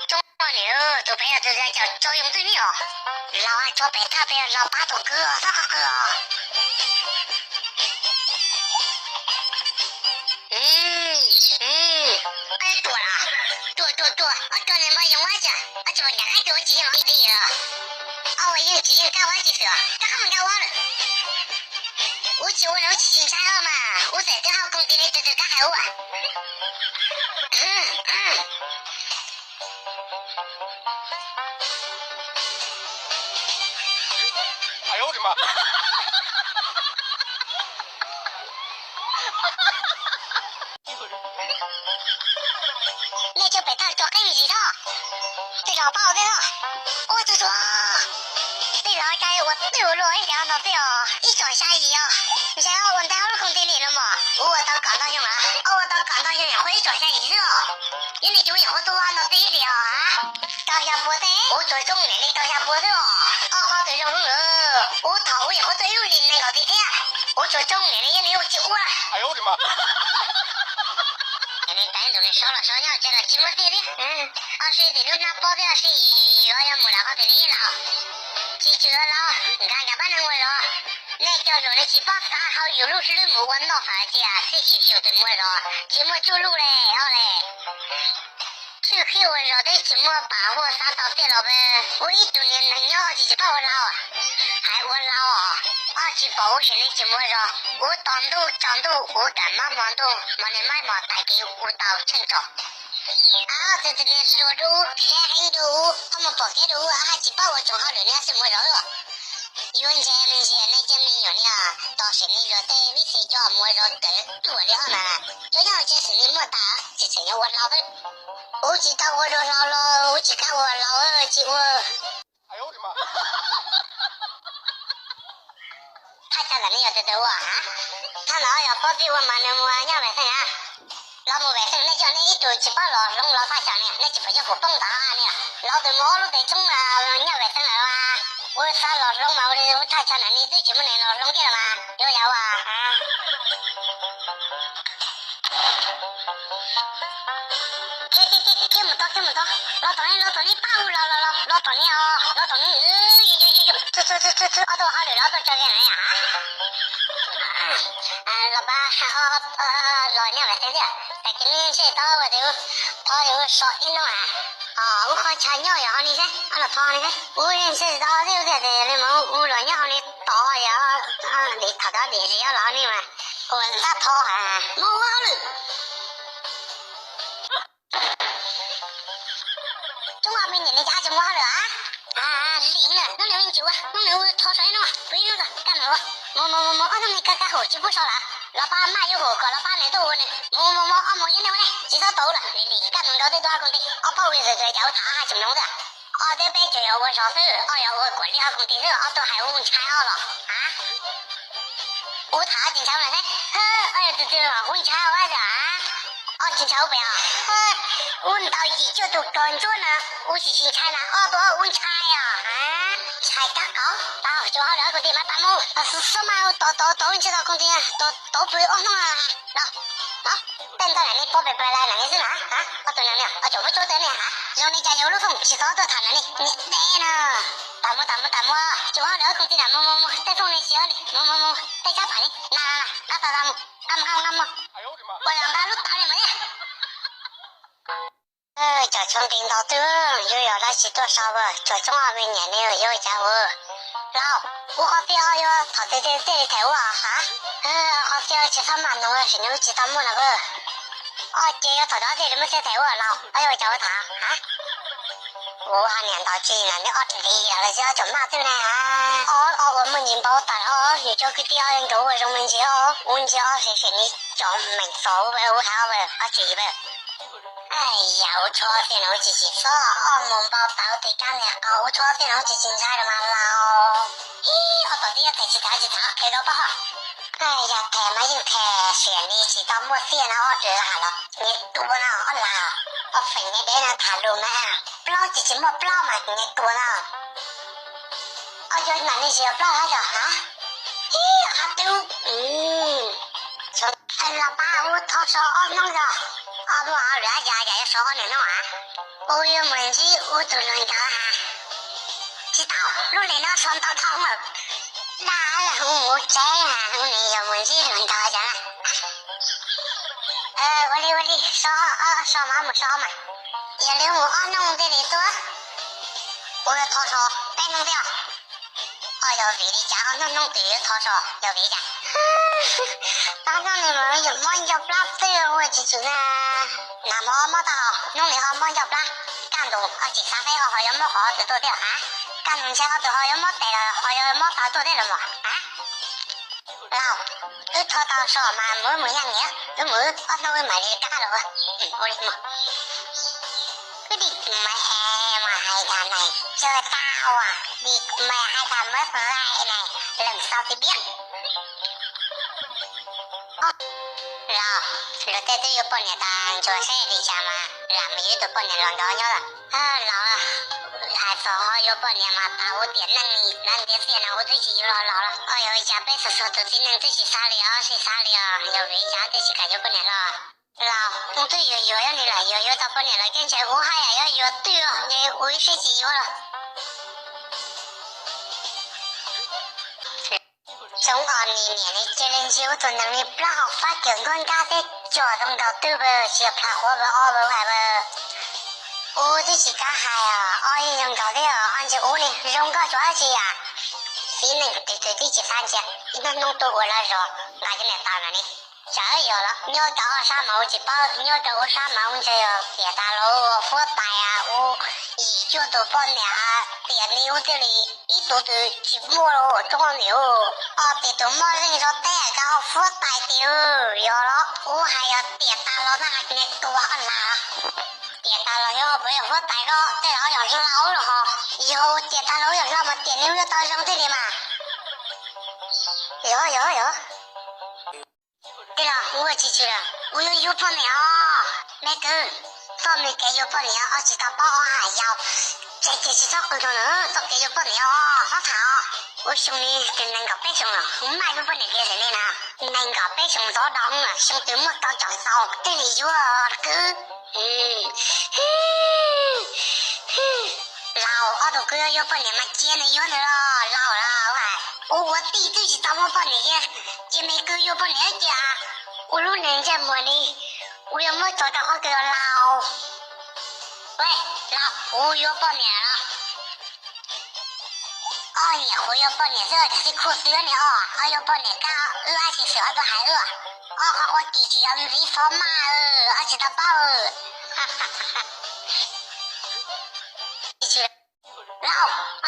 中国牛都不要都在叫招用对牛，老啊招白大白老八多哥那个哥。哎多了，多，多人把用完去，就你还给我几斤老一点我用几斤干完几条，这还没干完了。我让几斤才好嘛，我在这好工地里这干还我。哎呦我的妈！那就被他抓给你上，这老包的了，我就说，这老家我对我落一两到表，一转下一啊，你想要我到了工地里了嘛？我到港到用了，我到港到用也会转下一了，因为就以后都按到对的啊，到下坡的，我做中年的到下坡的好对上了，我讨我以后都有人那个对的，我做中年的也没有救啊。哎呦我的妈！你单独的烧了烧尿，这个寂寞对的，20岁的那包表是要没了好的力了，记住了，你看看把那我了，那叫做那7、8干好有路是没我闹法子啊，谁去的没了，寂寞走路嘞，好嘞。最后我绕的寂寞把我杀到对了呗，我一多年能要就把我捞啊，还我捞去保我现在寂寞了，我当都长都我干嘛忙都忙的买嘛带给我到成长。这真的是说肉偏黑肉，他们不给肉去把我种好了呢什么肉了。有人家那些那些没有呢，到现在说在为谁叫没肉更多了好呢？这样这是你没大，就这样我老的，我知道我就老了，我只看我老二就我。哎呦我的妈！他家人要得我他老要保庇我嘛，那么2外甥老母外甥那叫那一头去把龙老大想呢，那就不叫不蹦跶呢，老的毛路的中2外甥了我杀老龙嘛，我他家人你最起码能老龙给了吗？有要这么多，老大你把我老大你老大你这都好的老多这个人呀老爸老2外甥的，在今年谁到我都少运动我好吃鸟呀你看，老汤你看，我认识到这个你们我老鸟你到呀你看到电视要老你们，我那汤没好了。中华每年的家就没好了零了，那29那我掏出来了嘛，不用了，干嘛我他们干好就不少了，老爸买有货，老爸来到我呢，我一年呢，至少到了，你干弄到的多少公里，保卫是叫他还怎么弄的？这边就要我上手，要我管理好工地手，都还我拆好了我他进厂了噻，这我拆好了进厂不要，我到19都干着呢，我是进厂了，不我拆呀拆打高就好了，个地嘛打木，是什么到你知道工地都不会弄等到人家宝贝来人家是我都了就不做得了让你家有路风，洗澡都谈了你对了，打木就好了，工地了，再送你洗好了，再加盘拿打木，哎呦我的妈！我让他路打你们叫从领导队又要那些多少叫中华每年的有家我好比他在这里抬我好比其他蛮多是你知道么了不这要他到这里没在抬我叫我他我还念到今年的20了就马走呢我们已经把我打了你叫个第2人给我说问题我问题是你叫没少我还注意哎呀，我错点了，我自己说，蒙包包对干的我错点了，我自己猜了嘛老，我到底要抬起开到不好。哎呀，抬嘛就抬，选你知道没选了，我知道了，你多了我分你的那谈路嘛，不老自己没不老嘛，你多了。就那你是不老他就他都从。老爸，我他说弄着，不好人家要说你弄啊，我有问题我都能搞哈，知道，我来那上到汤了，那我这样，你有问题能搞着了。我的说嘛没说嘛，也留我弄这里多，我要他说别弄掉，要为的家弄对他说要为家。当然你们有忙就不对我记住呢，那么的好，弄的好忙就不感动，这三分好有没好就多点啊，感动起好多好有没得了，好有没到多点了嘛啊？老，他到说嘛，没样样，都没那会买的干了，我的妈！cái địch mà hai thằng này chơi tao à, địch mà hai thằng mất lại này, lần sau thì biết. Rồi tới tôi yêu bọn nhà ta cho xe đi chả mà làm gì tụi bọn nhà lần đó nhớ là hai số họ yêu bọn nhà mà tao có tiền năng đi làm tiền tiền nào tôi chỉ lo ơi chả biết số tôi tin năng tôi chỉ xa liền yêu về chả tôi chỉ cả yêu bọn nhà lo我对有要你了，有到半年了，跟前我还要有对哦，你我是几有了。中二年的这人就都能力不好发健康家的交通到对不？是怕火不二不坏不？我这是干啥呀？二人搞的呀，按照我的人搞抓起呀，谁能对去三去？那弄多过来说，那就来打了你。这有了，你要找啥毛去包？你要找啥毛就要别大楼火大呀！我一脚都把那店里我这里一肚子寂寞了，装牛这都没人说带个火大的哦，有了，我还要别大楼那个多啦，别大楼要不要火大个？这老要是老了哈，以后别大楼要什么店里要到上这里嘛？有。对了，我记住了，我有半年那个上面给有半年知道包还要，这是找工作了，都给有半年好惨我兄弟真能搞白熊了，我买个半年给人的呢，能搞白熊找到了，兄弟们到长烧，这里有哥，老都哥有半年嘛，见了有的了，老了我弟弟是找我半年，姐妹哥有半年家。我路人家么的，我有没找到好个老？喂，老，我有半年了。你我有半年这才是苦死了你有半年干20-12都还饿。我弟弟要没说嘛20到爆哈哈哈。老，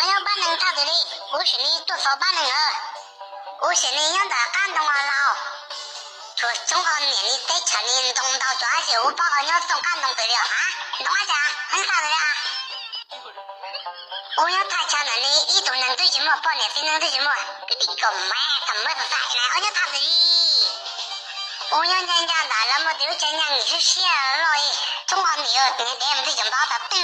要把人打的嘞，我是你多少把人我是你让他感动老。说中国年龄在城里动到抓起我把要总感动得了弄啥很啥的呀我要太强了你一种能对什么半年才能对什么这个狗妈怎么是在呢我要他的我要人家来了么就这样你是谢了中国没有你对什么的对